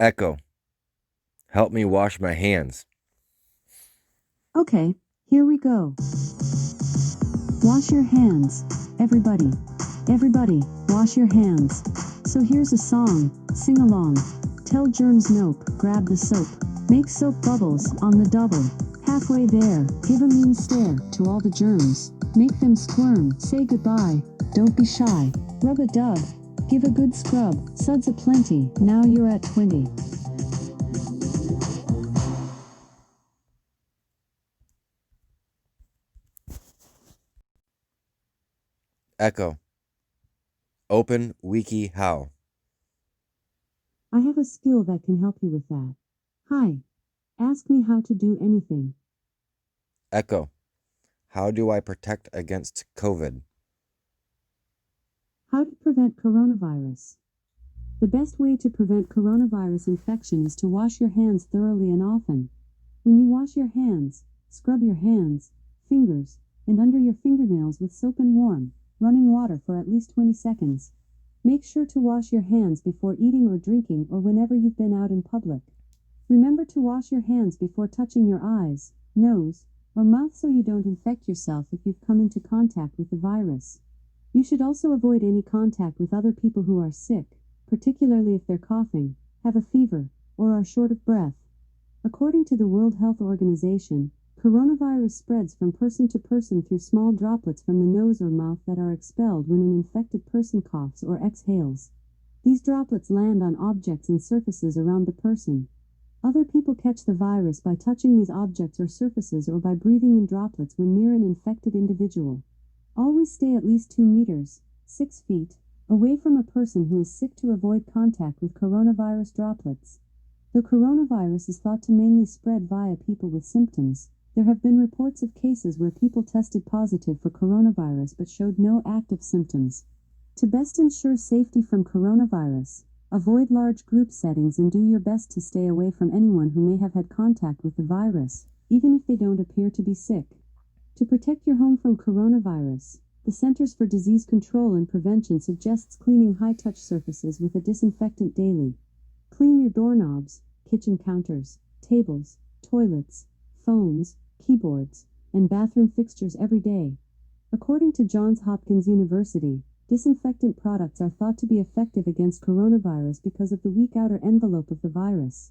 Echo, help me wash my hands. Okay, here we go. Wash your hands, everybody. Everybody, wash your hands. So here's a song, sing along. Tell germs nope, grab the soap. Make soap bubbles, on the double. Halfway there, give a mean stare to all the germs. Make them squirm, say goodbye. Don't be shy, rub a dub. Give a good scrub, suds aplenty, now you're at 20. Echo, open wiki how. I have a skill that can help you with that. Hi. Ask me how to do anything. Echo, how do I protect against COVID? How to prevent coronavirus. The best way to prevent coronavirus infection is to wash your hands thoroughly and often. When you wash your hands, scrub your hands, fingers, and under your fingernails with soap and warm, running water for at least 20 seconds. Make sure to wash your hands before eating or drinking or whenever you've been out in public. Remember to wash your hands before touching your eyes, nose, or mouth so you don't infect yourself if you've come into contact with the virus. You should also avoid any contact with other people who are sick, particularly if they're coughing, have a fever, or are short of breath. According to the World Health Organization, coronavirus spreads from person to person through small droplets from the nose or mouth that are expelled when an infected person coughs or exhales. These droplets land on objects and surfaces around the person. Other people catch the virus by touching these objects or surfaces or by breathing in droplets when near an infected individual. Always stay at least 2 meters, 6 feet, away from a person who is sick to avoid contact with coronavirus droplets. Though coronavirus is thought to mainly spread via people with symptoms, there have been reports of cases where people tested positive for coronavirus but showed no active symptoms. To best ensure safety from coronavirus, avoid large group settings and do your best to stay away from anyone who may have had contact with the virus, even if they don't appear to be sick. To protect your home from coronavirus, the Centers for Disease Control and Prevention suggests cleaning high-touch surfaces with a disinfectant daily. Clean your doorknobs, kitchen counters, tables, toilets, phones, keyboards, and bathroom fixtures every day. According to Johns Hopkins University, disinfectant products are thought to be effective against coronavirus because of the weak outer envelope of the virus.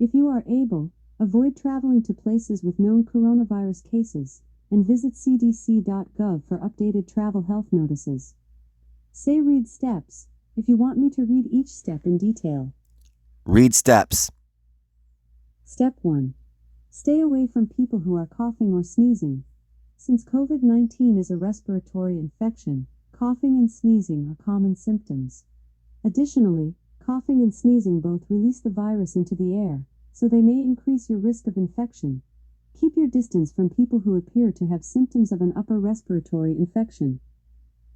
If you are able, avoid traveling to places with known coronavirus cases, and visit cdc.gov for updated travel health notices. Say read steps, if you want me to read each step in detail. Read steps. Step 1. Stay away from people who are coughing or sneezing. Since COVID-19 is a respiratory infection, coughing and sneezing are common symptoms. Additionally, coughing and sneezing both release the virus into the air, so they may increase your risk of infection. Keep your distance from people who appear to have symptoms of an upper respiratory infection.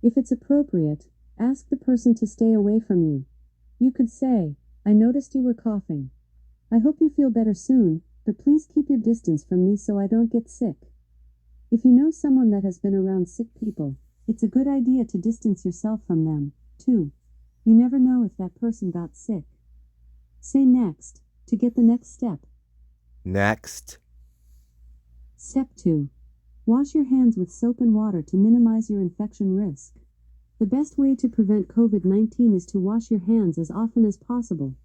If it's appropriate, ask the person to stay away from you. You could say, "I noticed you were coughing. I hope you feel better soon, but please keep your distance from me so I don't get sick." If you know someone that has been around sick people, it's a good idea to distance yourself from them, too. You never know if that person got sick. Say next, to get the next step. Next. Step 2. Wash your hands with soap and water to minimize your infection risk. The best way to prevent COVID-19 is to wash your hands as often as possible.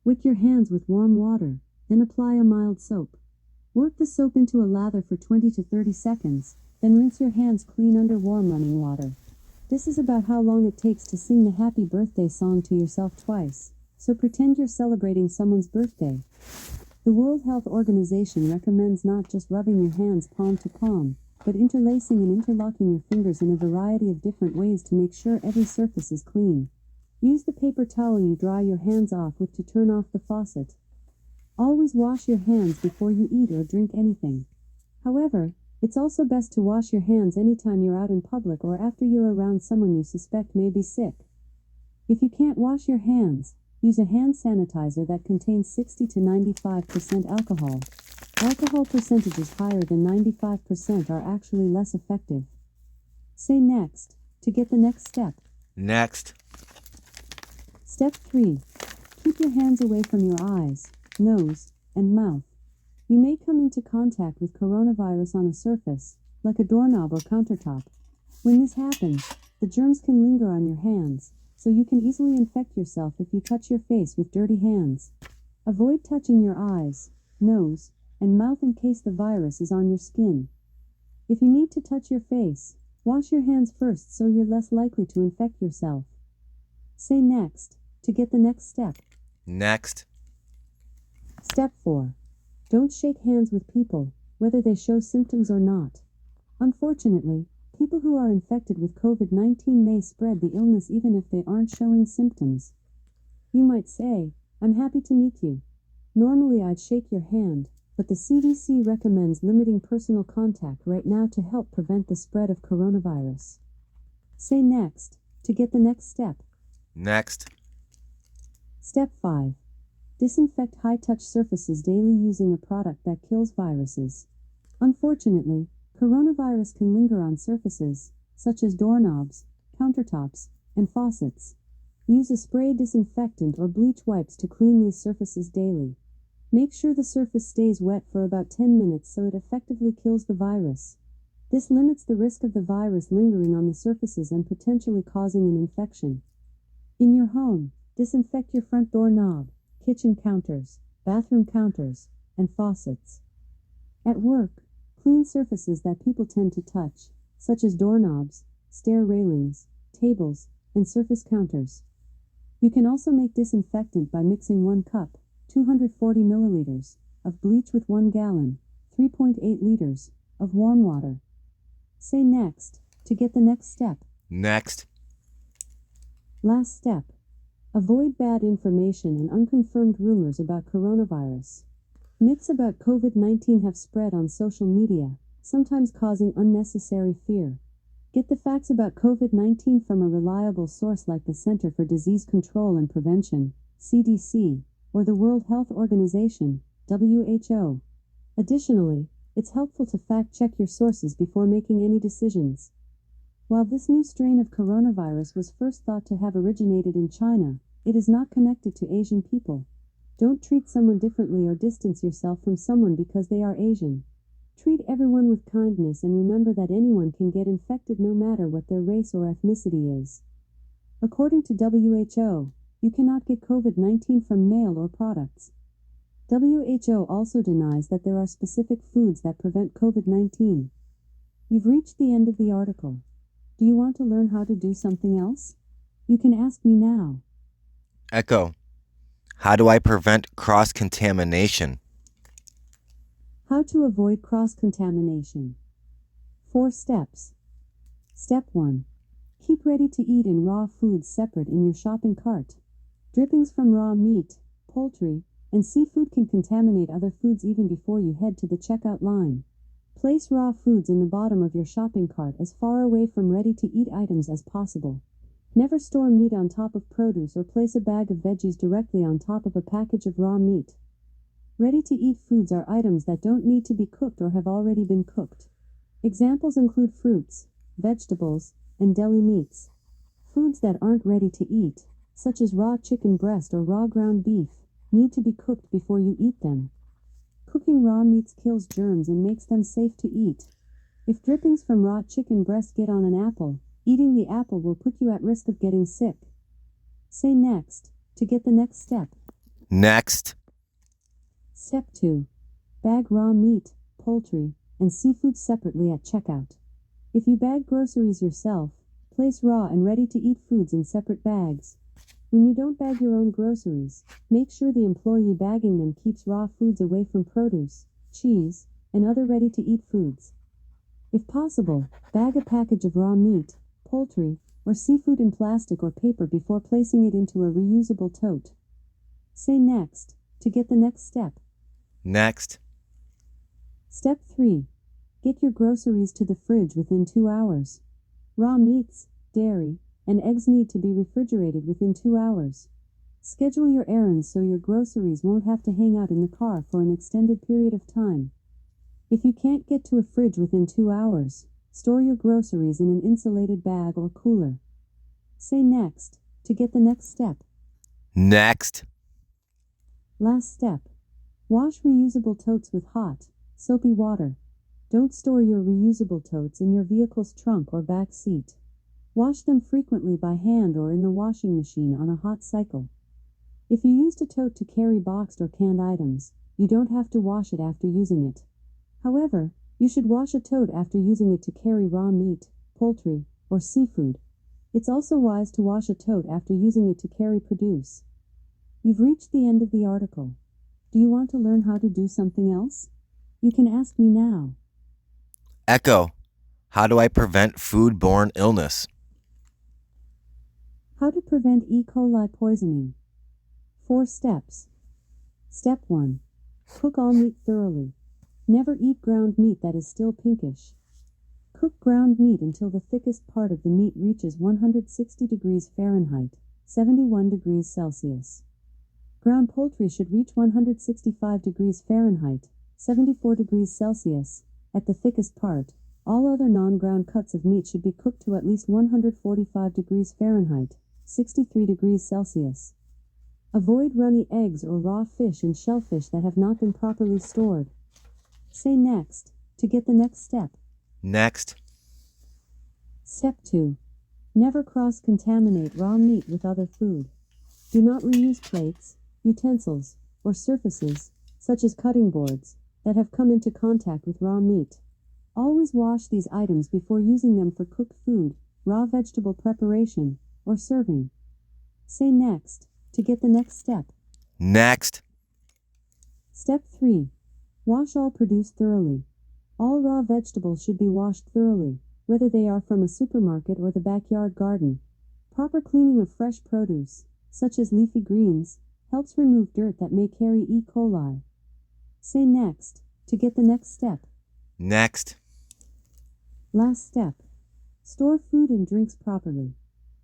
Wick your hands with warm water, then apply a mild soap. Work the soap into a lather for 20 to 30 seconds, then rinse your hands clean under warm running water. This is about how long it takes to sing the happy birthday song to yourself twice, so pretend you're celebrating someone's birthday. The World Health Organization recommends not just rubbing your hands palm to palm, but interlacing and interlocking your fingers in a variety of different ways to make sure every surface is clean. Use the paper towel you dry your hands off with to turn off the faucet. Always wash your hands before you eat or drink anything. However, it's also best to wash your hands anytime you're out in public or after you're around someone you suspect may be sick. If you can't wash your hands, use a hand sanitizer that contains 60 to 95% alcohol. Alcohol percentages higher than 95% are actually less effective. Say next, to get the next step. Next. Step 3. Keep your hands away from your eyes, nose, and mouth. You may come into contact with coronavirus on a surface, like a doorknob or countertop. When this happens, the germs can linger on your hands, so you can easily infect yourself if you touch your face with dirty hands. Avoid touching your eyes, nose, and mouth in case the virus is on your skin. If you need to touch your face, wash your hands first so you're less likely to infect yourself. Say next to get the next step. Next. Step 4. Don't shake hands with people, whether they show symptoms or not. Unfortunately, people who are infected with COVID-19 may spread the illness even if they aren't showing symptoms. You might say, "I'm happy to meet you. Normally I'd shake your hand, but the CDC recommends limiting personal contact right now to help prevent the spread of coronavirus." Say next to get the next step. Next. Step 5. Disinfect high-touch surfaces daily using a product that kills viruses. Unfortunately, coronavirus can linger on surfaces, such as doorknobs, countertops, and faucets. Use a spray disinfectant or bleach wipes to clean these surfaces daily. Make sure the surface stays wet for about 10 minutes so it effectively kills the virus. This limits the risk of the virus lingering on the surfaces and potentially causing an infection. In your home, disinfect your front door knob, kitchen counters, bathroom counters, and faucets. At work, clean surfaces that people tend to touch, such as doorknobs, stair railings, tables, and surface counters. You can also make disinfectant by mixing 1 cup, 240 milliliters, of bleach with 1 gallon, 3.8 liters, of warm water. Say next to get the next step. Next. Last step. Avoid bad information and unconfirmed rumors about coronavirus. Myths about COVID-19 have spread on social media, sometimes causing unnecessary fear. Get the facts about COVID-19 from a reliable source like the Center for Disease Control and Prevention, CDC, or the World Health Organization, WHO. Additionally, it's helpful to fact-check your sources before making any decisions. While this new strain of coronavirus was first thought to have originated in China, it is not connected to Asian people. Don't treat someone differently or distance yourself from someone because they are Asian. Treat everyone with kindness and remember that anyone can get infected no matter what their race or ethnicity is. According to WHO, you cannot get COVID-19 from mail or products. WHO also denies that there are specific foods that prevent COVID-19. You've reached the end of the article. Do you want to learn how to do something else? You can ask me now. Echo. How do I prevent cross-contamination? How to avoid cross-contamination. 4 steps. Step 1. Keep ready-to-eat and raw foods separate in your shopping cart. Drippings from raw meat, poultry, and seafood can contaminate other foods even before you head to the checkout line. Place raw foods in the bottom of your shopping cart as far away from ready-to-eat items as possible. Never store meat on top of produce or place a bag of veggies directly on top of a package of raw meat. Ready-to-eat foods are items that don't need to be cooked or have already been cooked. Examples include fruits, vegetables, and deli meats. Foods that aren't ready to eat, such as raw chicken breast or raw ground beef, need to be cooked before you eat them. Cooking raw meats kills germs and makes them safe to eat. If drippings from raw chicken breast get on an apple, eating the apple will put you at risk of getting sick. Say next to get the next step. Next. Step 2. Bag raw meat, poultry, and seafood separately at checkout. If you bag groceries yourself, place raw and ready-to-eat foods in separate bags. When you don't bag your own groceries, make sure the employee bagging them keeps raw foods away from produce, cheese, and other ready-to-eat foods. If possible, bag a package of raw meat, poultry, or seafood in plastic or paper before placing it into a reusable tote. Say next to get the next step. Next. Step 3. Get your groceries to the fridge within 2 hours. Raw meats, dairy, and eggs need to be refrigerated within 2 hours. Schedule your errands so your groceries won't have to hang out in the car for an extended period of time. If you can't get to a fridge within 2 hours, store your groceries in an insulated bag or cooler. Say next to get the next step. Next. Last step. Wash reusable totes with hot, soapy water. Don't store your reusable totes in your vehicle's trunk or back seat. Wash them frequently by hand or in the washing machine on a hot cycle. If you used a tote to carry boxed or canned items, you don't have to wash it after using it. However, you should wash a tote after using it to carry raw meat, poultry, or seafood. It's also wise to wash a tote after using it to carry produce. You've reached the end of the article. Do you want to learn how to do something else? You can ask me now. Echo, how do I prevent foodborne illness? How to prevent E. coli poisoning. 4 steps. Step 1. Cook all meat thoroughly. Never eat ground meat that is still pinkish. Cook ground meat until the thickest part of the meat reaches 160 degrees Fahrenheit, 71 degrees Celsius. Ground poultry should reach 165 degrees Fahrenheit, 74 degrees Celsius, at the thickest part. All other non-ground cuts of meat should be cooked to at least 145 degrees Fahrenheit, 63 degrees Celsius. Avoid runny eggs or raw fish and shellfish that have not been properly stored. Say next, to get the next step. Next. Step 2. Never cross-contaminate raw meat with other food. Do not reuse plates, utensils, or surfaces, such as cutting boards, that have come into contact with raw meat. Always wash these items before using them for cooked food, raw vegetable preparation, or serving. Say next, to get the next step. Next. Step 3. Wash all produce thoroughly. All raw vegetables should be washed thoroughly, whether they are from a supermarket or the backyard garden. Proper cleaning of fresh produce, such as leafy greens, helps remove dirt that may carry E. coli. Say next, to get the next step. Next. Last step. Store food and drinks properly.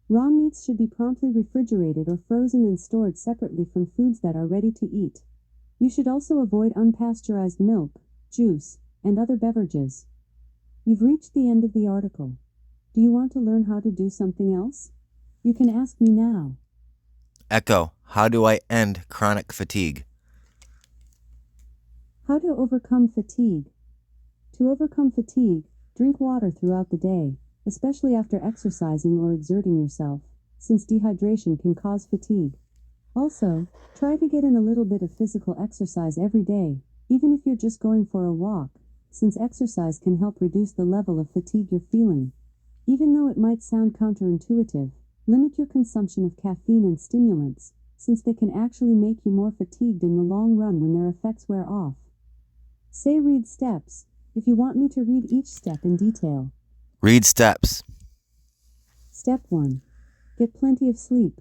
Raw meats should be promptly refrigerated or frozen and stored separately from foods that are ready to eat. You should also avoid unpasteurized milk, juice, and other beverages. You've reached the end of the article. Do you want to learn how to do something else? You can ask me now. Echo, how do I end chronic fatigue? How to overcome fatigue. To overcome fatigue, drink water throughout the day, especially after exercising or exerting yourself, since dehydration can cause fatigue. Also, try to get in a little bit of physical exercise every day, even if you're just going for a walk, since exercise can help reduce the level of fatigue you're feeling. Even though it might sound counterintuitive, limit your consumption of caffeine and stimulants, since they can actually make you more fatigued in the long run when their effects wear off. Say read steps, if you want me to read each step in detail. Read steps. Step 1. Get plenty of sleep.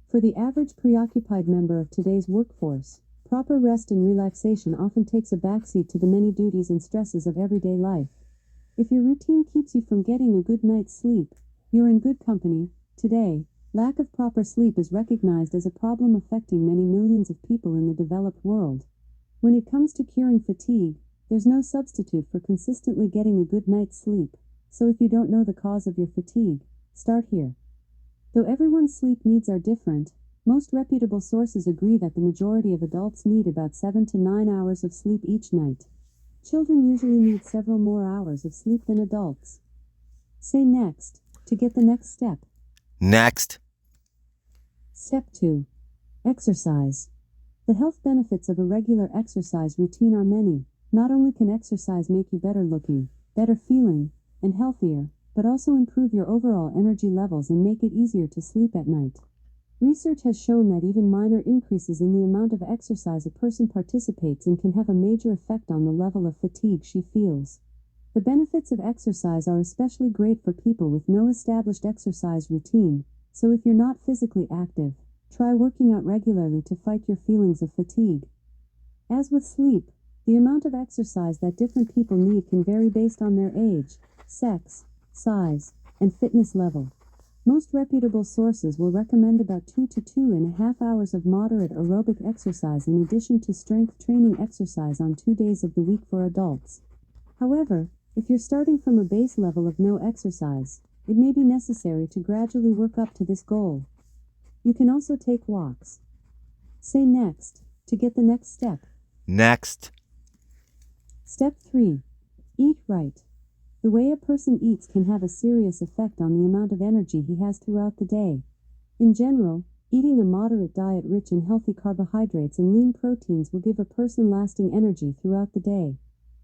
For the average preoccupied member of today's workforce, proper rest and relaxation often takes a backseat to the many duties and stresses of everyday life. If your routine keeps you from getting a good night's sleep, you're in good company. Today, lack of proper sleep is recognized as a problem affecting many millions of people in the developed world. When it comes to curing fatigue, there's no substitute for consistently getting a good night's sleep, so if you don't know the cause of your fatigue, start here. Though everyone's sleep needs are different, most reputable sources agree that the majority of adults need about 7 to 9 hours of sleep each night. Children usually need several more hours of sleep than adults. Say next, to get the next step. Next. Step 2. Exercise. The health benefits of a regular exercise routine are many. Not only can exercise make you better looking, better feeling, and healthier, but also improve your overall energy levels and make it easier to sleep at night. Research has shown that even minor increases in the amount of exercise a person participates in can have a major effect on the level of fatigue she feels. The benefits of exercise are especially great for people with no established exercise routine, so if you're not physically active, try working out regularly to fight your feelings of fatigue. As with sleep, the amount of exercise that different people need can vary based on their age, sex, size, and fitness level. Most reputable sources will recommend about 2 to 2.5 hours of moderate aerobic exercise in addition to strength training exercise on 2 days of the week for adults. However, if you're starting from a base level of no exercise, it may be necessary to gradually work up to this goal. You can also take walks. Say next, to get the next step. Next. Step 3. Eat right. The way a person eats can have a serious effect on the amount of energy he has throughout the day. In general, eating a moderate diet rich in healthy carbohydrates and lean proteins will give a person lasting energy throughout the day.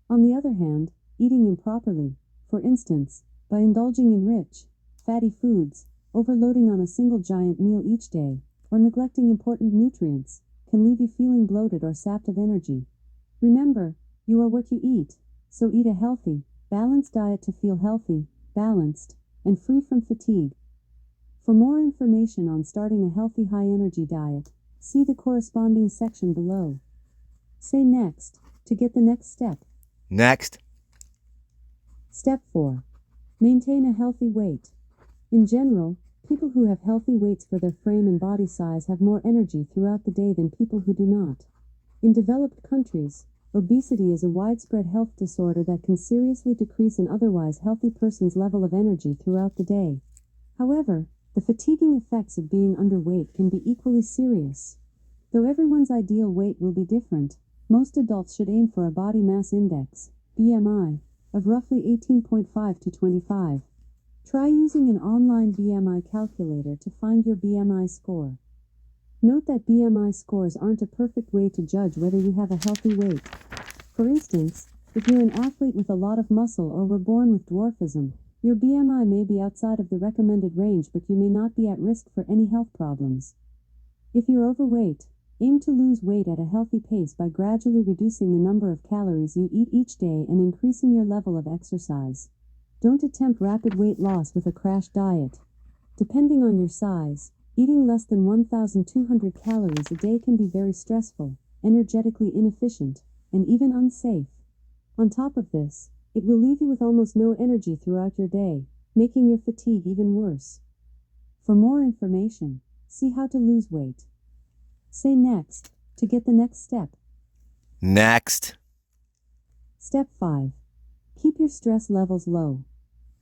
On the other hand, eating improperly, for instance, by indulging in rich, fatty foods, overloading on a single giant meal each day, or neglecting important nutrients, can leave you feeling bloated or sapped of energy. Remember, you are what you eat, so eat a healthy, balanced diet to feel healthy, balanced, and free from fatigue. For more information on starting a healthy high-energy diet, see the corresponding section below. Say next, to get the next step. Next. Step 4. Maintain a healthy weight. In general, people who have healthy weights for their frame and body size have more energy throughout the day than people who do not. In developed countries, obesity is a widespread health disorder that can seriously decrease an otherwise healthy person's level of energy throughout the day. However, the fatiguing effects of being underweight can be equally serious. Though everyone's ideal weight will be different, most adults should aim for a body mass index, BMI, of roughly 18.5 to 25. Try using an online BMI calculator to find your BMI score. Note that BMI scores aren't a perfect way to judge whether you have a healthy weight. For instance, if you're an athlete with a lot of muscle or were born with dwarfism, your BMI may be outside of the recommended range, but you may not be at risk for any health problems. If you're overweight, aim to lose weight at a healthy pace by gradually reducing the number of calories you eat each day and increasing your level of exercise. Don't attempt rapid weight loss with a crash diet. Depending on your size, eating less than 1,200 calories a day can be very stressful, energetically inefficient, and even unsafe. On top of this, it will leave you with almost no energy throughout your day, making your fatigue even worse. For more information, see how to lose weight. Say next, to get the next step. Next. Step 5. Keep your stress levels low.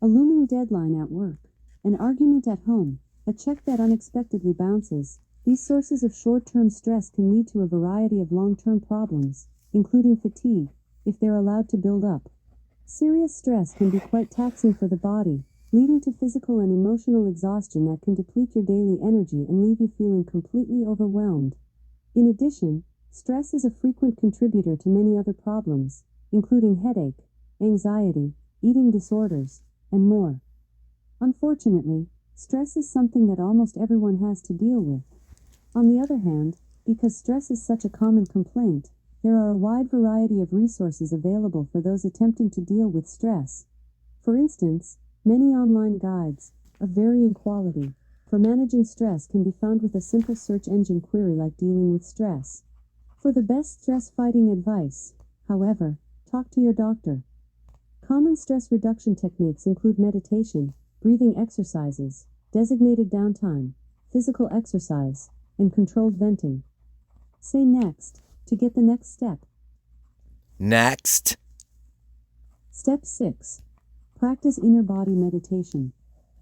A looming deadline at work, an argument at home, a check that unexpectedly bounces. These sources of short-term stress can lead to a variety of long-term problems, including fatigue, if they're allowed to build up. Serious stress can be quite taxing for the body, leading to physical and emotional exhaustion that can deplete your daily energy and leave you feeling completely overwhelmed. In addition, stress is a frequent contributor to many other problems, including headache, anxiety, eating disorders, and more. Unfortunately, stress is something that almost everyone has to deal with. On the other hand, because stress is such a common complaint, there are a wide variety of resources available for those attempting to deal with stress. For instance, many online guides, of varying quality, for managing stress can be found with a simple search engine query like dealing with stress. For the best stress-fighting advice, however, talk to your doctor. Common stress reduction techniques include meditation, breathing exercises, designated downtime, physical exercise, and controlled venting. Say next, to get the next step. Next. Step 6. Practice inner body meditation.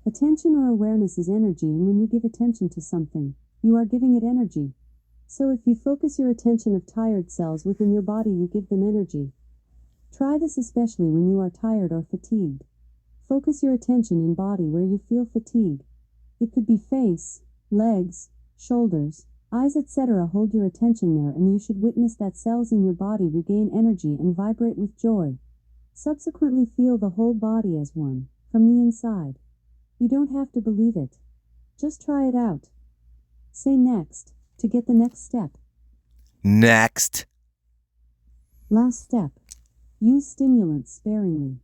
Attention or awareness is energy, and when you give attention to something, you are giving it energy. So if you focus your attention of tired cells within your body, you give them energy. Try this especially when you are tired or fatigued. Focus your attention in body where you feel fatigue. It could be face, legs, shoulders, eyes, etc. Hold your attention there, and you should witness that cells in your body regain energy and vibrate with joy. Subsequently feel the whole body as one, from the inside. You don't have to believe it. Just try it out. Say next, to get the next step. Next. Last step. Use stimulants sparingly.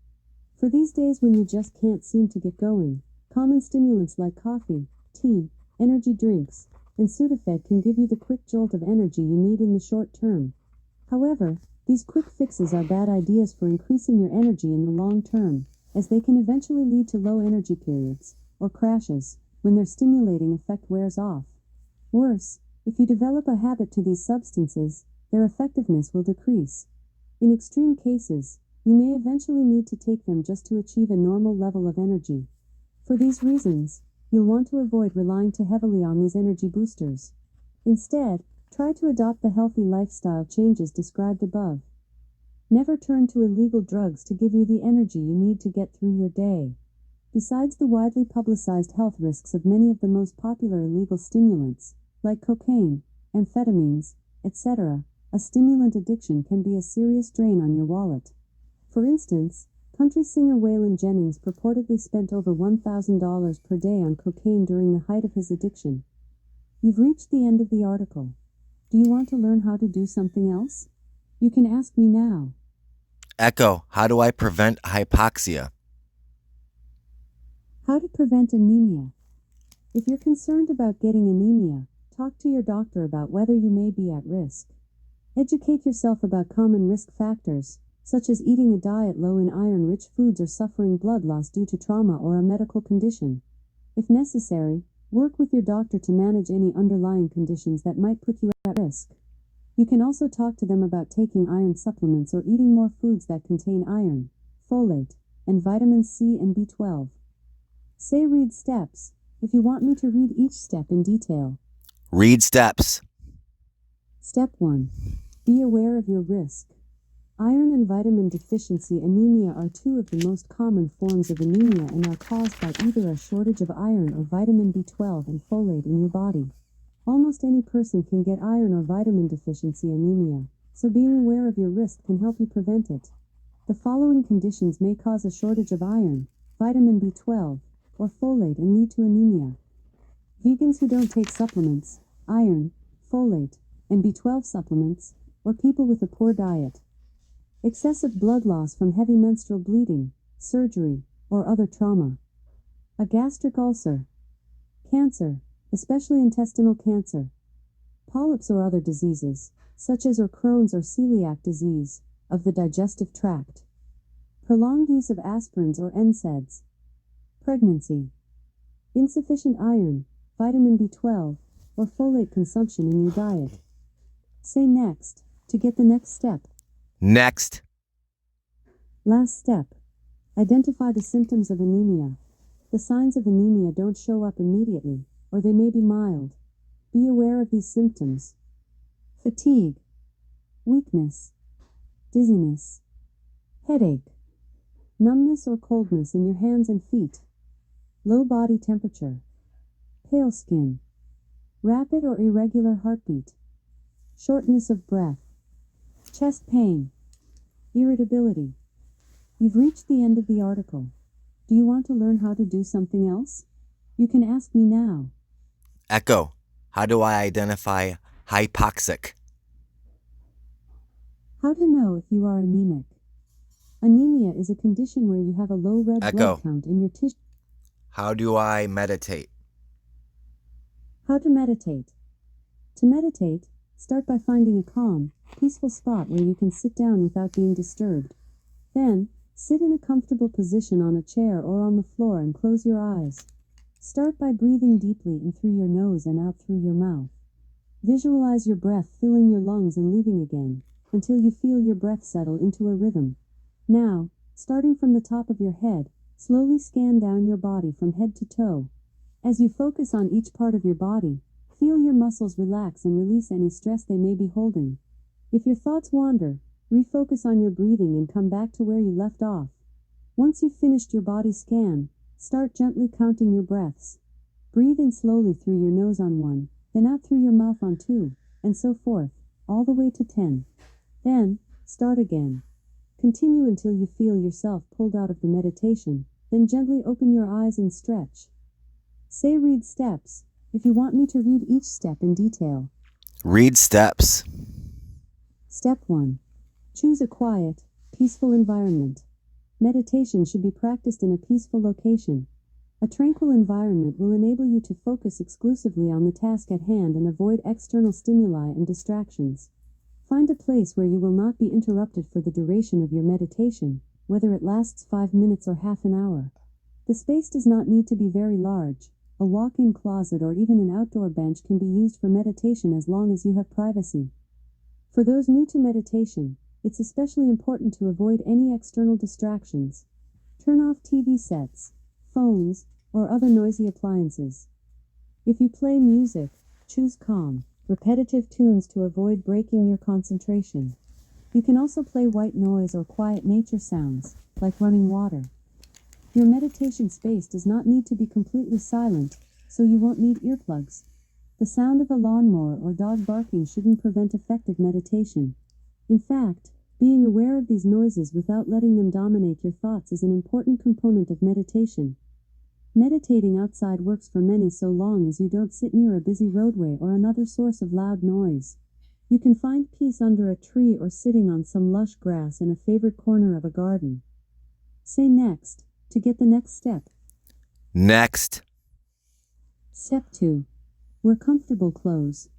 For these days when you just can't seem to get going, common stimulants like coffee, tea, energy drinks, and Sudafed can give you the quick jolt of energy you need in the short term. However, these quick fixes are bad ideas for increasing your energy in the long term, as they can eventually lead to low energy periods, or crashes, when their stimulating effect wears off. Worse, if you develop a habit to these substances, their effectiveness will decrease. In extreme cases, you may eventually need to take them just to achieve a normal level of energy. For these reasons, you'll want to avoid relying too heavily on these energy boosters. Instead, Try to adopt the healthy lifestyle changes described above. Never turn to illegal drugs to give you the energy you need to get through your day. Besides the widely publicized health risks of many of the most popular illegal stimulants, like cocaine, amphetamines, etc., a stimulant addiction can be a serious drain on your wallet. For instance, country singer Waylon Jennings purportedly spent over $1,000 per day on cocaine during the height of his addiction. You've reached the end of the article. Do you want to learn how to do something else? You can ask me now. Echo, how do I prevent hypoxia? How to prevent anemia. If you're concerned about getting anemia, talk to your doctor about whether you may be at risk. Educate yourself about common risk factors, such as eating a diet low in iron-rich foods or suffering blood loss due to trauma or a medical condition. If necessary, work with your doctor to manage any underlying conditions that might put you at risk. You can also talk to them about taking iron supplements or eating more foods that contain iron, folate, and vitamins C and B12. Say read steps, if you want me to read each step in detail. Read steps. Step 1. Be aware of your risk. Iron and vitamin deficiency anemia are two of the most common forms of anemia and are caused by either a shortage of iron or vitamin B12 and folate in your body. Almost any person can get iron or vitamin deficiency anemia, so being aware of your risk can help you prevent it. The following conditions may cause a shortage of iron, vitamin B12, or folate and lead to anemia. Vegans who don't take supplements, iron, folate, and B12 supplements, or people with a poor diet. Excessive blood loss from heavy menstrual bleeding, surgery, or other trauma. A gastric ulcer. Cancer, especially intestinal cancer. Polyps or other diseases, such as Crohn's or celiac disease, of the digestive tract. Prolonged use of aspirins or NSAIDs. Pregnancy. Insufficient iron, vitamin B12, or folate consumption in your diet. Say next, to get the next step. Next. Last step. Identify the symptoms of anemia. The signs of anemia don't show up immediately, or they may be mild. Be aware of these symptoms. Fatigue, weakness, dizziness, headache, numbness or coldness in your hands and feet, low body temperature, pale skin, rapid or irregular heartbeat, shortness of breath, chest pain, irritability. You've reached the end of the article. Do you want to learn how to do something else? You can ask me now. Echo, how do I identify hypoxic? How to know if you are anemic. Anemia is a condition where you have a low red Echo. blood count in your tissue. How do I meditate? How to meditate. To meditate, start by finding a calm, peaceful spot where you can sit down without being disturbed. Then, sit in a comfortable position on a chair or on the floor and close your eyes. Start by breathing deeply in through your nose and out through your mouth. Visualize your breath filling your lungs and leaving again, until you feel your breath settle into a rhythm. Now, starting from the top of your head, slowly scan down your body from head to toe. As you focus on each part of your body, feel your muscles relax and release any stress they may be holding. If your thoughts wander, refocus on your breathing and come back to where you left off. Once you've finished your body scan, start gently counting your breaths. Breathe in slowly through your nose on 1, then out through your mouth on 2, and so forth, all the way to 10. Then, start again. Continue until you feel yourself pulled out of the meditation, then gently open your eyes and stretch. Say read steps, if you want me to read each step in detail. Read steps. Step 1. Choose a quiet, peaceful environment. Meditation should be practiced in a peaceful location. A tranquil environment will enable you to focus exclusively on the task at hand and avoid external stimuli and distractions. Find a place where you will not be interrupted for the duration of your meditation, whether it lasts 5 minutes or half an hour. The space does not need to be very large. A walk-in closet or even an outdoor bench can be used for meditation as long as you have privacy. For those new to meditation, it's especially important to avoid any external distractions. Turn off TV sets, phones, or other noisy appliances. If you play music, choose calm, repetitive tunes to avoid breaking your concentration. You can also play white noise or quiet nature sounds, like running water. Your meditation space does not need to be completely silent, so you won't need earplugs. The sound of a lawnmower or dog barking shouldn't prevent effective meditation. In fact, being aware of these noises without letting them dominate your thoughts is an important component of meditation. Meditating outside works for many so long as you don't sit near a busy roadway or another source of loud noise. You can find peace under a tree or sitting on some lush grass in a favorite corner of a garden. Say next, to get the next step. Next. Step 2. Wear comfortable clothes.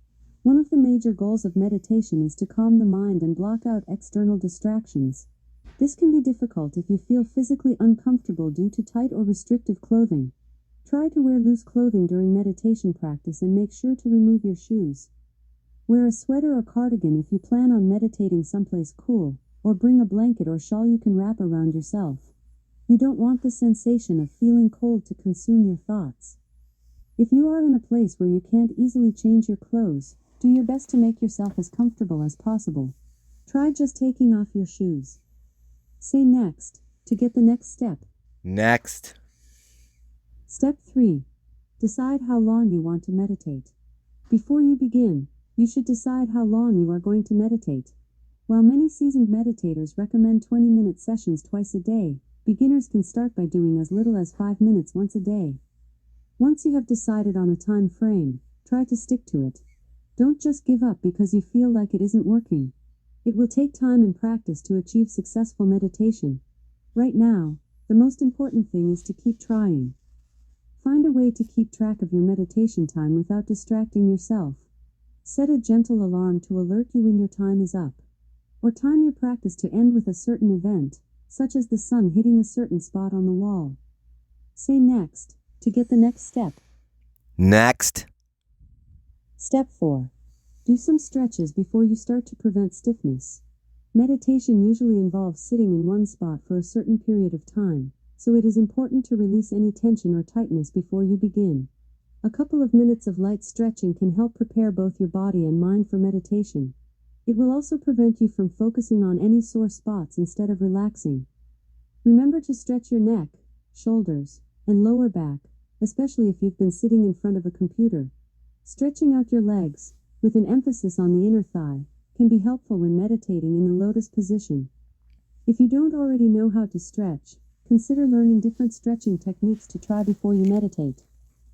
One of the major goals of meditation is to calm the mind and block out external distractions. This can be difficult if you feel physically uncomfortable due to tight or restrictive clothing. Try to wear loose clothing during meditation practice and make sure to remove your shoes. Wear a sweater or cardigan if you plan on meditating someplace cool, or bring a blanket or shawl you can wrap around yourself. You don't want the sensation of feeling cold to consume your thoughts. If you are in a place where you can't easily change your clothes, do your best to make yourself as comfortable as possible. Try just taking off your shoes. Say next, to get the next step. Next. Step 3. Decide how long you want to meditate. Before you begin, you should decide how long you are going to meditate. While many seasoned meditators recommend 20-minute sessions twice a day, beginners can start by doing as little as 5 minutes once a day. Once you have decided on a time frame, try to stick to it. Don't just give up because you feel like it isn't working. It will take time and practice to achieve successful meditation. Right now, the most important thing is to keep trying. Find a way to keep track of your meditation time without distracting yourself. Set a gentle alarm to alert you when your time is up. Or time your practice to end with a certain event, such as the sun hitting a certain spot on the wall. Say next, to get the next step. Next. Step 4. Do some stretches before you start to prevent stiffness. Meditation usually involves sitting in one spot for a certain period of time, so it is important to release any tension or tightness before you begin. A couple of minutes of light stretching can help prepare both your body and mind for meditation. It will also prevent you from focusing on any sore spots instead of relaxing. Remember to stretch your neck, shoulders, and lower back, especially if you've been sitting in front of a computer. Stretching out your legs, with an emphasis on the inner thigh, can be helpful when meditating in the lotus position. If you don't already know how to stretch, consider learning different stretching techniques to try before you meditate.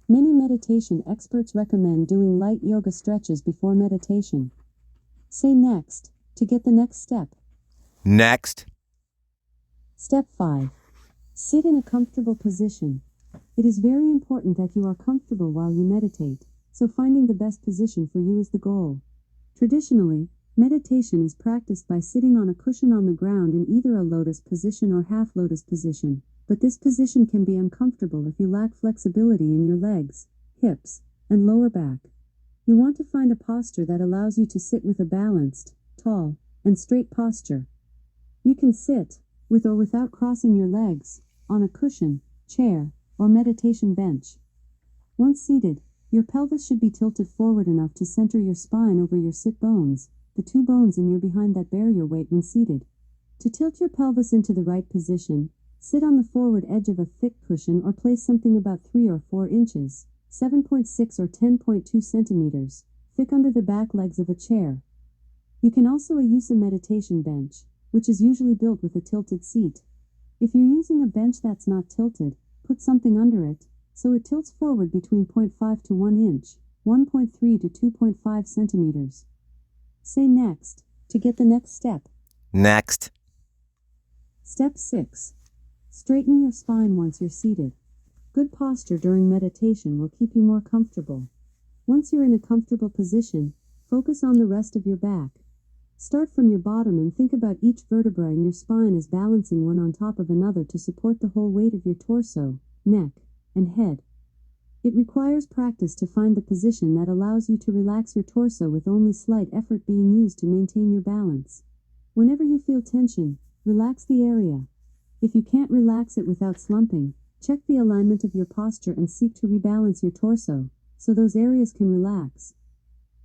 Many meditation experts recommend doing light yoga stretches before meditation. Say next, to get the next step. Next. Step 5. Sit in a comfortable position. It is very important that you are comfortable while you meditate, so finding the best position for you is the goal. Traditionally, meditation is practiced by sitting on a cushion on the ground in either a lotus position or half lotus position, but this position can be uncomfortable if you lack flexibility in your legs, hips, and lower back. You want to find a posture that allows you to sit with a balanced, tall, and straight posture. You can sit, with or without crossing your legs, on a cushion, chair, or meditation bench. Once seated, your pelvis should be tilted forward enough to center your spine over your sit bones, the two bones in your behind that bear your weight when seated. To tilt your pelvis into the right position, sit on the forward edge of a thick cushion or place something about 3 or 4 inches, 7.6 or 10.2 centimeters, thick under the back legs of a chair. You can also use a meditation bench, which is usually built with a tilted seat. If you're using a bench that's not tilted, put something under it, so it tilts forward between 0.5 to 1 inch, 1.3 to 2.5 centimeters. Say next, to get the next step. Next. Step 6. Straighten your spine once you're seated. Good posture during meditation will keep you more comfortable. Once you're in a comfortable position, focus on the rest of your back. Start from your bottom and think about each vertebra in your spine as balancing one on top of another to support the whole weight of your torso, neck, and head. It requires practice to find the position that allows you to relax your torso with only slight effort being used to maintain your balance. Whenever you feel tension, relax the area. If you can't relax it without slumping, check the alignment of your posture and seek to rebalance your torso, so those areas can relax.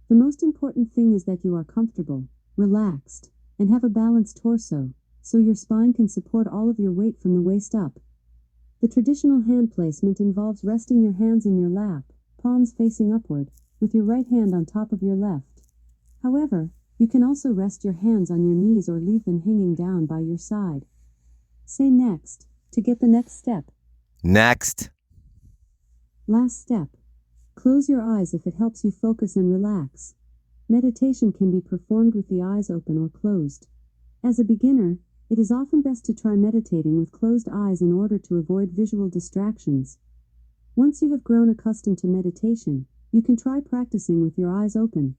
The most important thing is that you are comfortable, relaxed, and have a balanced torso, so your spine can support all of your weight from the waist up. The traditional hand placement involves resting your hands in your lap, palms facing upward, with your right hand on top of your left. However, you can also rest your hands on your knees or leave them hanging down by your side. Say next, to get the next step. Next. Last step. Close your eyes if it helps you focus and relax. Meditation can be performed with the eyes open or closed. As a beginner, it is often best to try meditating with closed eyes in order to avoid visual distractions. Once you have grown accustomed to meditation, you can try practicing with your eyes open.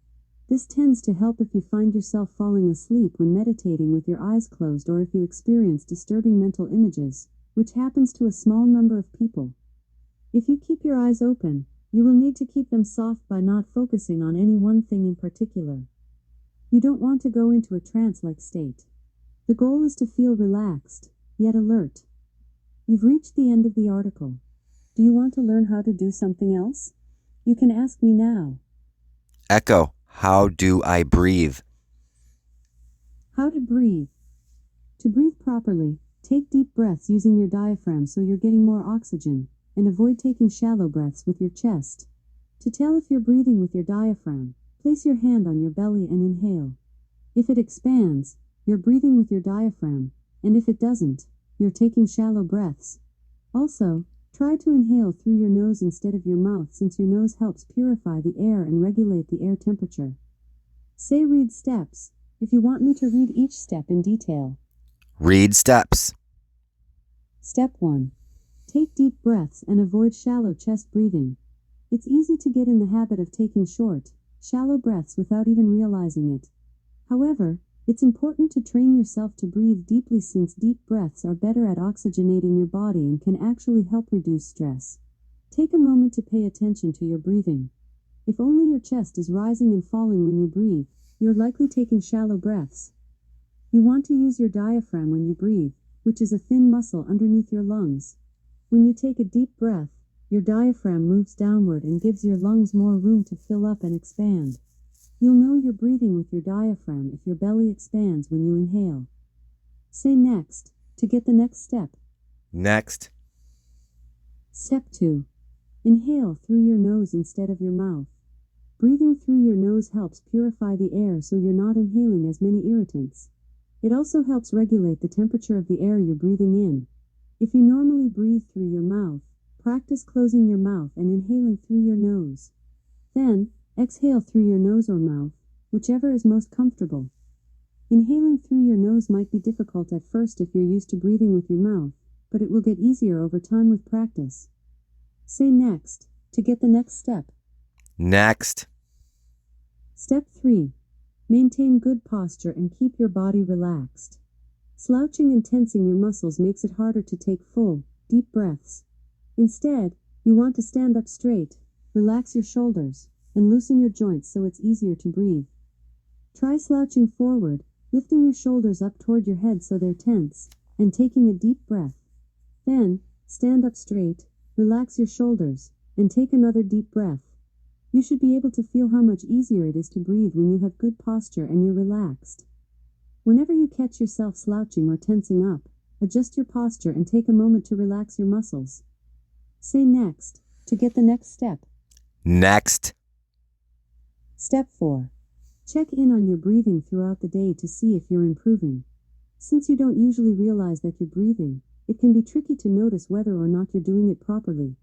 This tends to help if you find yourself falling asleep when meditating with your eyes closed or if you experience disturbing mental images, which happens to a small number of people. If you keep your eyes open, you will need to keep them soft by not focusing on any one thing in particular. You don't want to go into a trance-like state. The goal is to feel relaxed, yet alert. You've reached the end of the article. Do you want to learn how to do something else? You can ask me now. Echo, how do I breathe? How to breathe. To breathe properly, take deep breaths using your diaphragm so you're getting more oxygen, and avoid taking shallow breaths with your chest. To tell if you're breathing with your diaphragm, place your hand on your belly and inhale. If it expands, you're breathing with your diaphragm, and if it doesn't, you're taking shallow breaths. Also, try to inhale through your nose instead of your mouth since your nose helps purify the air and regulate the air temperature. Say read steps, if you want me to read each step in detail. Read steps. Step 1. Take deep breaths and avoid shallow chest breathing. It's easy to get in the habit of taking short, shallow breaths without even realizing it. However, it's important to train yourself to breathe deeply since deep breaths are better at oxygenating your body and can actually help reduce stress. Take a moment to pay attention to your breathing. If only your chest is rising and falling when you breathe, you're likely taking shallow breaths. You want to use your diaphragm when you breathe, which is a thin muscle underneath your lungs. When you take a deep breath, your diaphragm moves downward and gives your lungs more room to fill up and expand. You'll know you're breathing with your diaphragm if your belly expands when you inhale. Say next, to get the next step. Next. Step 2. Inhale through your nose instead of your mouth. Breathing through your nose helps purify the air so you're not inhaling as many irritants. It also helps regulate the temperature of the air you're breathing in. If you normally breathe through your mouth, practice closing your mouth and inhaling through your nose. Then, exhale through your nose or mouth, whichever is most comfortable. Inhaling through your nose might be difficult at first if you're used to breathing with your mouth, but it will get easier over time with practice. Say next, to get the next step. Next. Step 3. Maintain good posture and keep your body relaxed. Slouching and tensing your muscles makes it harder to take full, deep breaths. Instead, you want to stand up straight, relax your shoulders, and loosen your joints so it's easier to breathe. Try slouching forward, lifting your shoulders up toward your head so they're tense, and taking a deep breath. Then, stand up straight, relax your shoulders, and take another deep breath. You should be able to feel how much easier it is to breathe when you have good posture and you're relaxed. Whenever you catch yourself slouching or tensing up, adjust your posture and take a moment to relax your muscles. Say next, to get the next step. Next. Step 4. Check in on your breathing throughout the day to see if you're improving. Since you don't usually realize that you're breathing, it can be tricky to notice whether or not you're doing it properly.